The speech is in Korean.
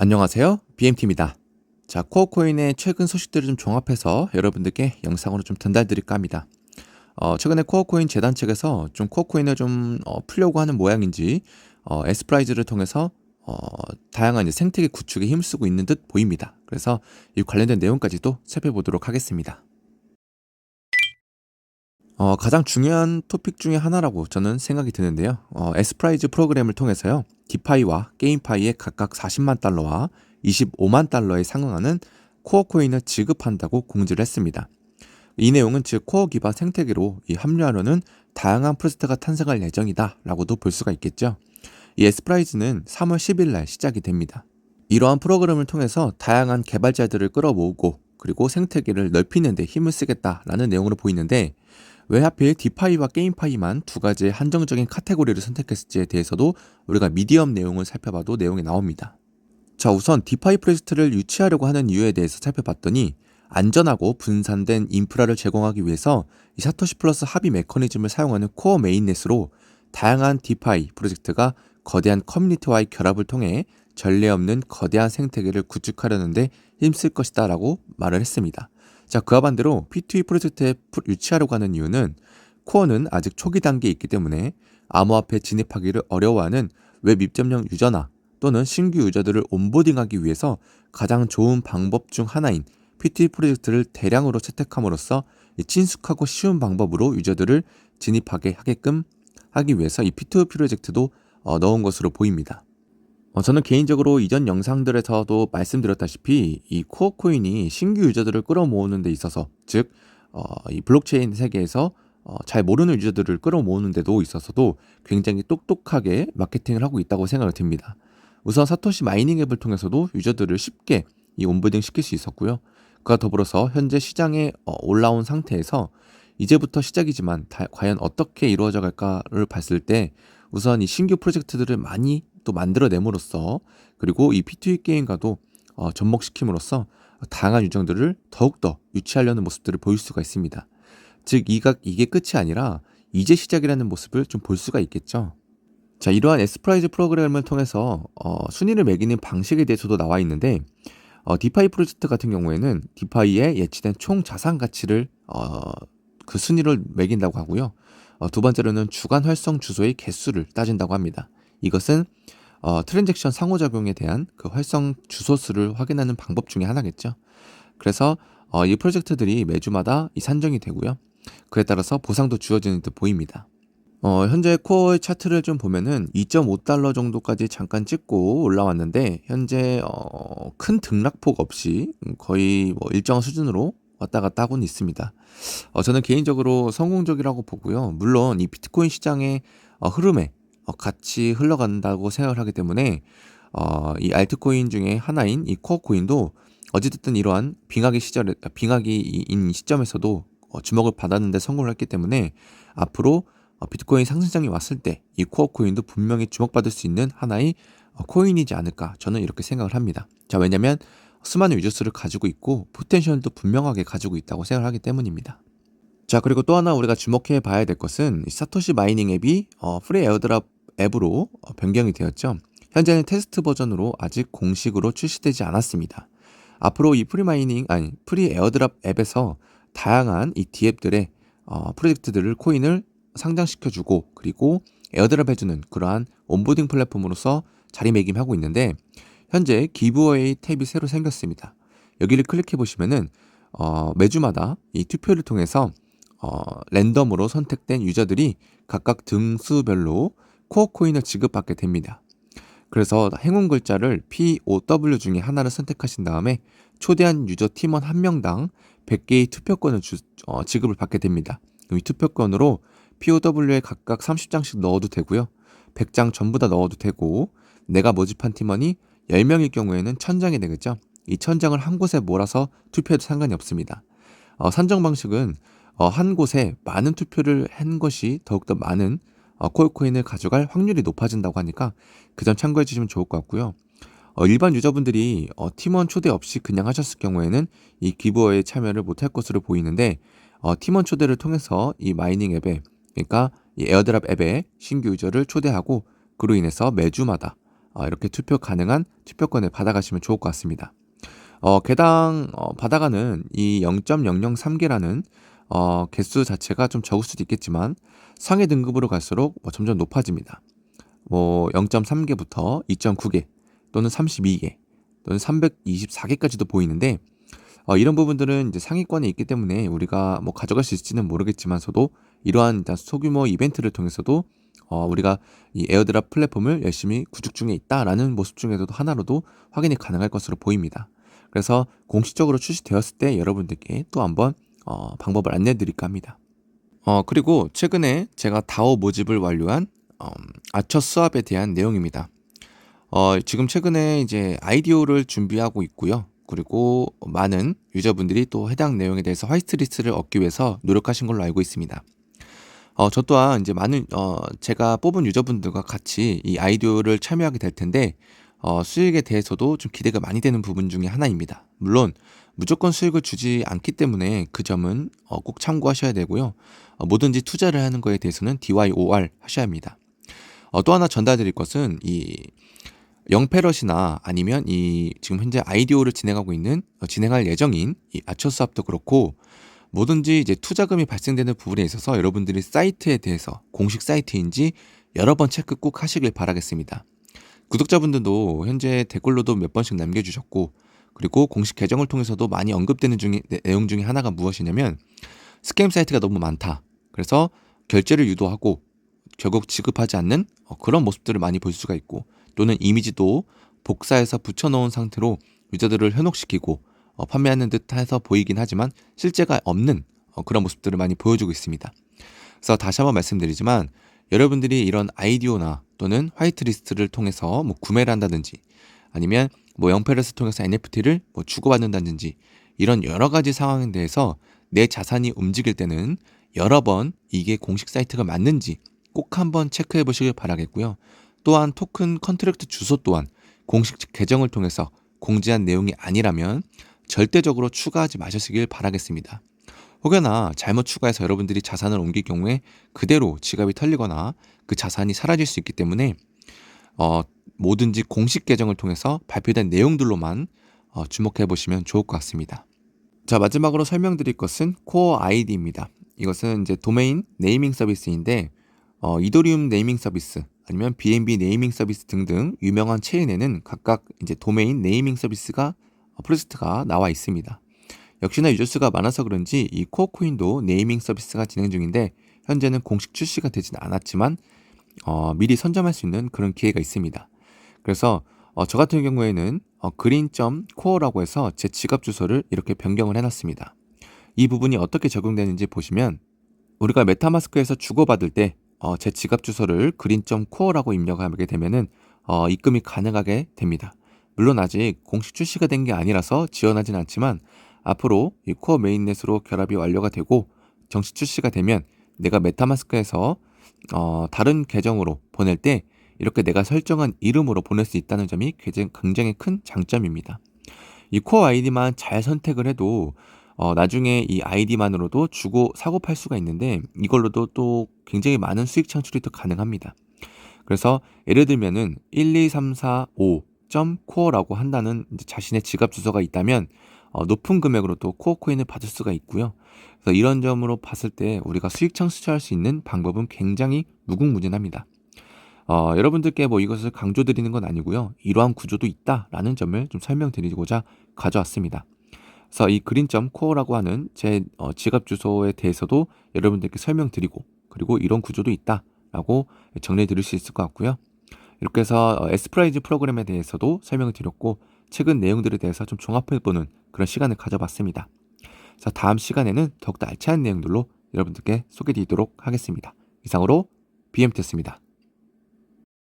안녕하세요. BMT입니다. 자, 코어코인의 최근 소식들을 좀 종합해서 여러분들께 영상으로 좀 전달드릴까 합니다. 최근에 코어코인 재단 측에서 좀 코어코인을 좀 풀려고 하는 모양인지 에스프라이즈를 통해서 어, 다양한 이제 생태계 구축에 힘쓰고 있는 듯 보입니다. 그래서 이 관련된 내용까지도 살펴보도록 하겠습니다. 가장 중요한 토픽 중에 하나라고 저는 생각이 드는데요. 에스프라이즈 프로그램을 통해서요. 디파이와 게임파이에 각각 40만 달러와 25만 달러에 상응하는 코어 코인을 지급한다고 공지를 했습니다. 이 내용은 즉 코어 기반 생태계로 이 합류하려는 다양한 프로젝트가 탄생할 예정이다라고도 볼 수가 있겠죠. 이 에스프라이즈는 3월 10일 날 시작이 됩니다. 이러한 프로그램을 통해서 다양한 개발자들을 끌어모으고 그리고 생태계를 넓히는 데 힘을 쓰겠다라는 내용으로 보이는데 왜 하필 디파이와 게임파이만 두 가지의 한정적인 카테고리를 선택했을지에 대해서도 우리가 미디엄 내용을 살펴봐도 내용이 나옵니다. 자, 우선 디파이 프로젝트를 유치하려고 하는 이유에 대해서 살펴봤더니 안전하고 분산된 인프라를 제공하기 위해서 이 사토시 플러스 합의 메커니즘을 사용하는 코어 메인넷으로 다양한 디파이 프로젝트가 거대한 커뮤니티와의 결합을 통해 전례 없는 거대한 생태계를 구축하려는데 힘쓸 것이다 라고 말을 했습니다. 자, 그와 반대로 P2E 프로젝트에 유치하려고 하는 이유는 코어는 아직 초기 단계에 있기 때문에 암호화폐에 진입하기를 어려워하는 웹 입점형 유저나 또는 신규 유저들을 온보딩하기 위해서 가장 좋은 방법 중 하나인 P2E 프로젝트를 대량으로 채택함으로써 친숙하고 쉬운 방법으로 유저들을 진입하게 하게끔 하기 위해서 이 P2E 프로젝트도 넣은 것으로 보입니다. 저는 개인적으로 이전 영상들에서도 말씀드렸다시피 이 코어 코인이 신규 유저들을 끌어모으는 데 있어서 즉 이 블록체인 세계에서 잘 모르는 유저들을 끌어모으는 데도 있어서도 굉장히 똑똑하게 마케팅을 하고 있다고 생각을 듭니다. 우선 사토시 마이닝 앱을 통해서도 유저들을 쉽게 이 온보딩 시킬 수 있었고요. 그와 더불어서 현재 시장에 올라온 상태에서 이제부터 시작이지만 과연 어떻게 이루어져 갈까를 봤을 때 우선 이 신규 프로젝트들을 많이 또 만들어냄으로써 그리고 이 P2E 게임과도 접목시킴으로써 다양한 유저들을 더욱더 유치하려는 모습들을 보일 수가 있습니다. 즉 이게 끝이 아니라 이제 시작이라는 모습을 좀 볼 수가 있겠죠. 자, 이러한 에스프라이즈 프로그램을 통해서 순위를 매기는 방식에 대해서도 나와 있는데 디파이 프로젝트 같은 경우에는 디파이에 예치된 총 자산 가치를 그 순위를 매긴다고 하고요. 두 번째로는 주간 활성 주소의 개수를 따진다고 합니다. 이것은 트랜잭션 상호작용에 대한 그 활성 주소 수를 확인하는 방법 중에 하나겠죠. 그래서 이 프로젝트들이 매주마다 이 산정이 되고요. 그에 따라서 보상도 주어지는 듯 보입니다. 현재 코어의 차트를 좀 보면은 2.5달러 정도까지 잠깐 찍고 올라왔는데 현재 큰 등락폭 없이 거의 뭐 일정한 수준으로 왔다 갔다 하고는 있습니다. 저는 개인적으로 성공적이라고 보고요. 물론 이 비트코인 시장의 흐름에 같이 흘러간다고 생각을 하기 때문에 이 알트코인 중에 하나인 이 코어 코인도 어찌됐든 이러한 빙하기인 시점에서도 주목을 받았는데 성공을 했기 때문에 앞으로 비트코인 상승장이 왔을 때 이 코어 코인도 분명히 주목받을 수 있는 하나의 코인이지 않을까 저는 이렇게 생각을 합니다. 자, 왜냐면 수많은 유저수를 가지고 있고 포텐셜도 분명하게 가지고 있다고 생각을 하기 때문입니다. 자, 그리고 또 하나 우리가 주목해 봐야 될 것은 이 사토시 마이닝 앱이 프리 에어드랍 앱으로 변경이 되었죠. 현재는 테스트 버전으로 아직 공식으로 출시되지 않았습니다. 앞으로 이 프리 에어드랍 앱에서 다양한 이 D앱들의 프로젝트들을 코인을 상장시켜주고 그리고 에어드랍 해주는 그러한 온보딩 플랫폼으로서 자리매김하고 있는데 현재 기브어웨이 탭이 새로 생겼습니다. 여기를 클릭해 보시면은 매주마다 이 투표를 통해서 랜덤으로 선택된 유저들이 각각 등수별로 코어 코인을 지급받게 됩니다. 그래서 행운 글자를 POW 중에 하나를 선택하신 다음에 초대한 유저 팀원 한 명당 100개의 투표권을 지급을 받게 됩니다. 이 투표권으로 POW에 각각 30장씩 넣어도 되고요. 100장 전부 다 넣어도 되고 내가 모집한 팀원이 10명일 경우에는 1000장이 되겠죠. 이 1000장을 한 곳에 몰아서 투표해도 상관이 없습니다. 산정 방식은 한 곳에 많은 투표를 한 것이 더욱더 많은 코어코인을 가져갈 확률이 높아진다고 하니까 그 점 참고해 주시면 좋을 것 같고요. 일반 유저분들이 팀원 초대 없이 그냥 하셨을 경우에는 이 기부어에 참여를 못할 것으로 보이는데 팀원 초대를 통해서 이 마이닝 앱에 그러니까 이 에어드랍 앱에 신규 유저를 초대하고 그로 인해서 매주마다 이렇게 투표 가능한 투표권을 받아가시면 좋을 것 같습니다. 개당 받아가는 이 0.003개라는 개수 자체가 좀 적을 수도 있겠지만 상위 등급으로 갈수록 점점 높아집니다. 0.3개부터 2.9개 또는 32개 또는 324개까지도 보이는데 이런 부분들은 이제 상위권에 있기 때문에 우리가 가져갈 수 있을지는 모르겠지만서도 이러한 일단 소규모 이벤트를 통해서도 우리가 이 에어드랍 플랫폼을 열심히 구축 중에 있다라는 모습 중에서도 하나로도 확인이 가능할 것으로 보입니다. 그래서 공식적으로 출시되었을 때 여러분들께 또 한번 방법을 안내해 드릴까 합니다. 그리고 최근에 제가 다오 모집을 완료한 아처 수압에 대한 내용입니다. 지금 최근에 이제 아이디어를 준비하고 있고요. 그리고 많은 유저분들이 또 해당 내용에 대해서 화이트리스트를 얻기 위해서 노력하신 걸로 알고 있습니다. 저 또한 이제 많은 제가 뽑은 유저분들과 같이 이 아이디어를 참여하게 될 텐데 수익에 대해서도 좀 기대가 많이 되는 부분 중에 하나입니다. 물론 무조건 수익을 주지 않기 때문에 그 점은 꼭 참고하셔야 되고요. 뭐든지 투자를 하는 거에 대해서는 DYOR 하셔야 합니다. 또 하나 전달드릴 것은 이 영페럿이나 아니면 이 지금 현재 아이디어를 진행할 예정인 이 아처 수압도 그렇고 뭐든지 이제 투자금이 발생되는 부분에 있어서 여러분들이 사이트에 대해서 공식 사이트인지 여러 번 체크 꼭 하시길 바라겠습니다. 구독자분들도 현재 댓글로도 몇 번씩 남겨주셨고 그리고 공식 계정을 통해서도 많이 언급되는 내용 중에 하나가 무엇이냐면 스캠 사이트가 너무 많다. 그래서 결제를 유도하고 결국 지급하지 않는 그런 모습들을 많이 볼 수가 있고 또는 이미지도 복사해서 붙여놓은 상태로 유저들을 현혹시키고 판매하는 듯 해서 보이긴 하지만 실제가 없는 그런 모습들을 많이 보여주고 있습니다. 그래서 다시 한번 말씀드리지만 여러분들이 이런 아이디어나 또는 화이트리스트를 통해서 구매를 한다든지 아니면 영페럿을 통해서 NFT를 주고받는다든지 이런 여러 가지 상황에 대해서 내 자산이 움직일 때는 여러 번 이게 공식 사이트가 맞는지 꼭 한번 체크해 보시길 바라겠고요. 또한 토큰 컨트랙트 주소 또한 공식 계정을 통해서 공지한 내용이 아니라면 절대적으로 추가하지 마시길 바라겠습니다. 혹여나 잘못 추가해서 여러분들이 자산을 옮길 경우에 그대로 지갑이 털리거나 그 자산이 사라질 수 있기 때문에 뭐든지 공식 계정을 통해서 발표된 내용들로만 주목해 보시면 좋을 것 같습니다. 자, 마지막으로 설명드릴 것은 코어 아이디입니다. 이것은 이제 도메인 네이밍 서비스인데 이더리움 네이밍 서비스 아니면 BNB 네이밍 서비스 등등 유명한 체인에는 각각 이제 도메인 네이밍 서비스가 프로젝트가 나와 있습니다. 역시나 유저수가 많아서 그런지 이 코어 코인도 네이밍 서비스가 진행 중인데 현재는 공식 출시가 되진 않았지만 미리 선점할 수 있는 그런 기회가 있습니다. 그래서 저 같은 경우에는 green.core라고 해서 제 지갑 주소를 이렇게 변경을 해놨습니다. 이 부분이 어떻게 적용되는지 보시면 우리가 메타마스크에서 주고받을 때 제 지갑 주소를 green.core라고 입력하게 되면은 입금이 가능하게 됩니다. 물론 아직 공식 출시가 된 게 아니라서 지원하진 않지만 앞으로 이 코어 메인넷으로 결합이 완료가 되고 정식 출시가 되면 내가 메타마스크에서 다른 계정으로 보낼 때 이렇게 내가 설정한 이름으로 보낼 수 있다는 점이 굉장히 큰 장점입니다. 이 코어 아이디만 잘 선택을 해도 나중에 이 아이디만으로도 주고 사고 팔 수가 있는데 이걸로도 또 굉장히 많은 수익 창출이 또 가능합니다. 그래서 예를 들면은 12345.core라고 한다는 자신의 지갑 주소가 있다면 높은 금액으로 또 코어 코인을 받을 수가 있고요. 그래서 이런 점으로 봤을 때 우리가 수익 창출할 수 있는 방법은 굉장히 무궁무진합니다. 여러분들께 이것을 강조드리는 건 아니고요. 이러한 구조도 있다라는 점을 좀 설명드리고자 가져왔습니다. 그래서 이 green.core라고 하는 제 지갑 주소에 대해서도 여러분들께 설명드리고 그리고 이런 구조도 있다라고 정리해 드릴 수 있을 것 같고요. 이렇게 해서 에스프라이즈 프로그램에 대해서도 설명을 드렸고 최근 내용들에 대해서 좀 종합해보는 그런 시간을 가져봤습니다. 자, 다음 시간에는 더욱더 알찬 내용들로 여러분들께 소개드리도록 하겠습니다. 이상으로 BMT였습니다.